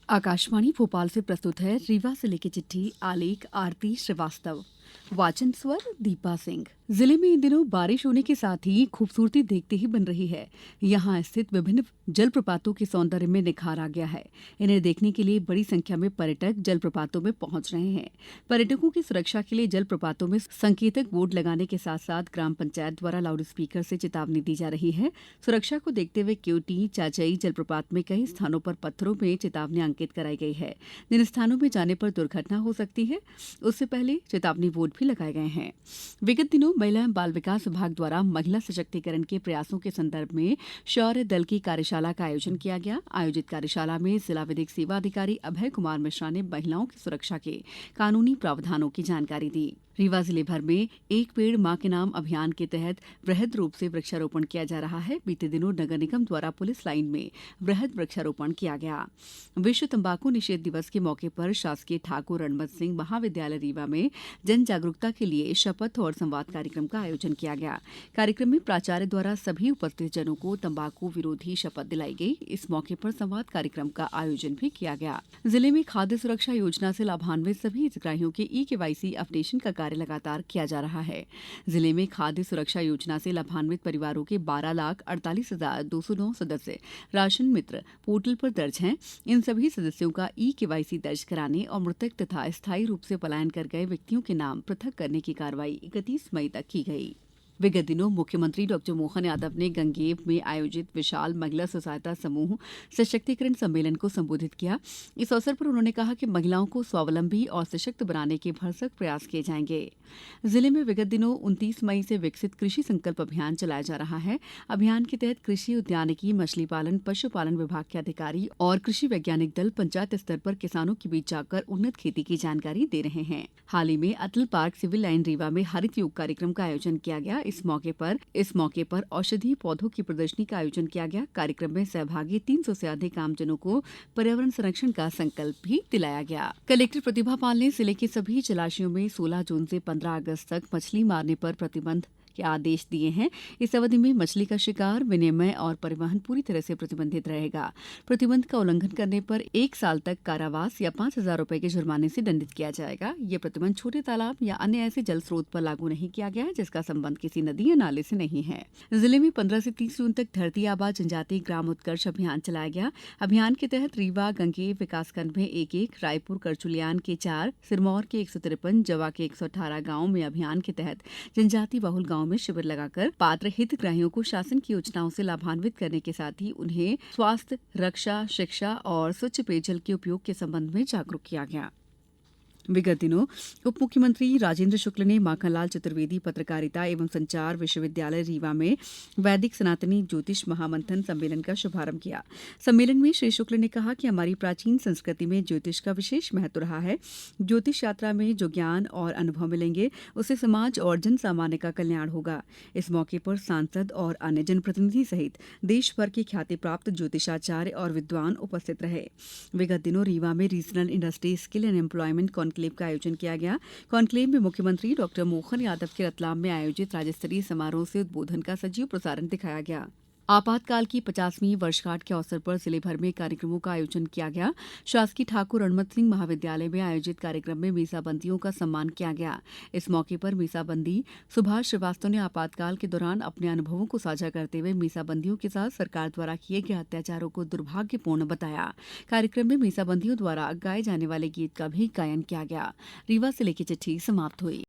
आकाशवाणी भोपाल से प्रस्तुत है रीवा जिले की चिट्ठी। आलेख आरती श्रीवास्तव। वाचन स्वर दीपा सिंह। जिले में इन दिनों बारिश होने के साथ ही खूबसूरती देखते ही बन रही है। यहाँ स्थित विभिन्न जलप्रपातों के सौंदर्य में निखार आ गया है। इन्हें देखने के लिए बड़ी संख्या में पर्यटक जलप्रपातों में पहुंच रहे हैं। पर्यटकों की सुरक्षा के लिए जलप्रपातों में संकेतक बोर्ड लगाने के साथ साथ ग्राम पंचायत द्वारा लाउड स्पीकर से चेतावनी दी जा रही है। सुरक्षा को देखते हुए क्योटी चाचई जलप्रपात में कई स्थानों पर पत्थरों में चेतावनी अंकित कराई गई है। जिन स्थानों में जाने पर दुर्घटना हो सकती है उससे पहले चेतावनी बोर्ड भी लगाए गए हैं। विगत दिनों महिला एवं बाल विकास विभाग द्वारा महिला सशक्तिकरण के प्रयासों के संदर्भ में शौर्य दल की कार्यशाला का आयोजन किया गया। आयोजित कार्यशाला में जिला विधिक सेवा अधिकारी अभय कुमार मिश्रा ने महिलाओं की सुरक्षा के कानूनी प्रावधानों की जानकारी दी। रीवा जिले भर में एक पेड़ मां के नाम अभियान के तहत वृहद रूप से वृक्षारोपण किया जा रहा है। बीते दिनों नगर निगम द्वारा पुलिस लाइन में वृहद वृक्षारोपण किया गया। विश्व तंबाकू निषेध दिवस के मौके पर शासकीय ठाकुर रणमत सिंह महाविद्यालय रीवा में जन जागरूकता के लिए शपथ और संवाद कार्यक्रम का आयोजन किया गया। कार्यक्रम में प्राचार्य द्वारा सभी उपस्थित जनों को तंबाकू विरोधी शपथ दिलाई गई। इस मौके पर संवाद कार्यक्रम का आयोजन भी किया गया। जिले में खाद्य सुरक्षा योजना से लाभान्वित सभी हितग्राहियों के ई-केवाईसी अपडेशन का कार्य लगातार किया जा रहा है। जिले में खाद्य सुरक्षा योजना से लाभान्वित परिवारों के 12,48,209 सदस्य राशन मित्र पोर्टल पर दर्ज हैं। इन सभी सदस्यों का ई-केवाईसी दर्ज कराने और मृतक तथा स्थायी रूप से पलायन कर गए व्यक्तियों के नाम पृथक करने की कार्रवाई 31 मई तक की गई। विगत दिनों मुख्यमंत्री डॉ मोहन यादव ने गंगेव में आयोजित विशाल महिला स्व सहायता समूह सशक्तिकरण सम्मेलन को संबोधित किया। इस अवसर पर उन्होंने कहा कि महिलाओं को स्वावलंबी और सशक्त बनाने के भरसक प्रयास किए जाएंगे। जिले में विगत दिनों 29 मई से विकसित कृषि संकल्प अभियान चलाया जा रहा है। अभियान के तहत कृषि उद्यानिकी मछली पालन पशुपालन विभाग के अधिकारी और कृषि वैज्ञानिक दल पंचायत स्तर पर किसानों के बीच जाकर उन्नत खेती की जानकारी दे रहे हैं। हाल ही में अटल पार्क सिविल लाइन रीवा में हरित योग कार्यक्रम का आयोजन किया गया। इस मौके पर औषधीय पौधों की प्रदर्शनी का आयोजन किया गया। कार्यक्रम में सहभागी 300 से अधिक आमजनों को पर्यावरण संरक्षण का संकल्प भी दिलाया गया। कलेक्टर प्रतिभा पाल ने जिले के सभी जलाशयों में 16 जून से 15 अगस्त तक मछली मारने पर प्रतिबंध के आदेश दिए हैं। इस अवधि में मछली का शिकार, विनिमय और परिवहन पूरी तरह से प्रतिबंधित रहेगा। प्रतिबंध का उल्लंघन करने पर 1 साल तक कारावास या 5,000 रुपए के जुर्माने से दंडित किया जाएगा। ये प्रतिबंध छोटे तालाब या अन्य ऐसे जल स्रोत पर लागू नहीं किया गया है जिसका संबंध किसी नदी या नाले से नहीं है। जिले में 15 से 30 जून तक धरती आबा जनजाति ग्राम उत्कर्ष अभियान चलाया गया। अभियान के तहत रीवा गंगेव विकासखंड में 1-1, रायपुर करचुलियान के 4, सिरमौर के 153, जवा के 118 गाँव में अभियान के तहत जनजाति बहुल गाँव में शिविर लगाकर पात्र हितग्राहियों को शासन की योजनाओं से लाभान्वित करने के साथ ही उन्हें स्वास्थ्य, रक्षा, शिक्षा और स्वच्छ पेयजल के उपयोग के संबंध में जागरूक किया गया। विगत दिनों उप मुख्यमंत्री राजेंद्र शुक्ल ने माखनलाल चतुर्वेदी पत्रकारिता एवं संचार विश्वविद्यालय रीवा में वैदिक सनातनी ज्योतिष महामंथन सम्मेलन का शुभारंभ किया। सम्मेलन में श्री शुक्ल ने कहा कि हमारी प्राचीन संस्कृति में ज्योतिष का विशेष महत्व रहा है। ज्योतिष यात्रा में जो ज्ञान और अनुभव मिलेंगे उससे समाज और जन सामान्य का कल्याण होगा। इस मौके पर सांसद और अन्य जनप्रतिनिधि सहित देश भर के ख्याति प्राप्त ज्योतिषाचार्य और विद्वान उपस्थित रहे। विगत दिनों रीवा में regional industry skill and employment conclave का आयोजन किया गया। कॉन्क्लेव में मुख्यमंत्री डॉ मोहन यादव के रतलाम में आयोजित राज्य स्तरीय समारोह से उद्बोधन का सजीव प्रसारण दिखाया गया। आपातकाल की 50वीं वर्षगांठ के अवसर पर जिले भर में कार्यक्रमों का आयोजन किया गया। शासकीय ठाकुर रणमत सिंह महाविद्यालय में आयोजित कार्यक्रम में मीसाबंदियों का सम्मान किया गया। इस मौके पर मीसाबंदी सुभाष श्रीवास्तव ने आपातकाल के दौरान अपने अनुभवों को साझा करते हुए मीसाबंदियों के साथ सरकार द्वारा किए गए अत्याचारों को दुर्भाग्यपूर्ण बताया। कार्यक्रम में मीसाबंदियों द्वारा गाए जाने वाले गीत का भी गायन किया गया। रीवा जिले की चिट्ठी समाप्त हुई।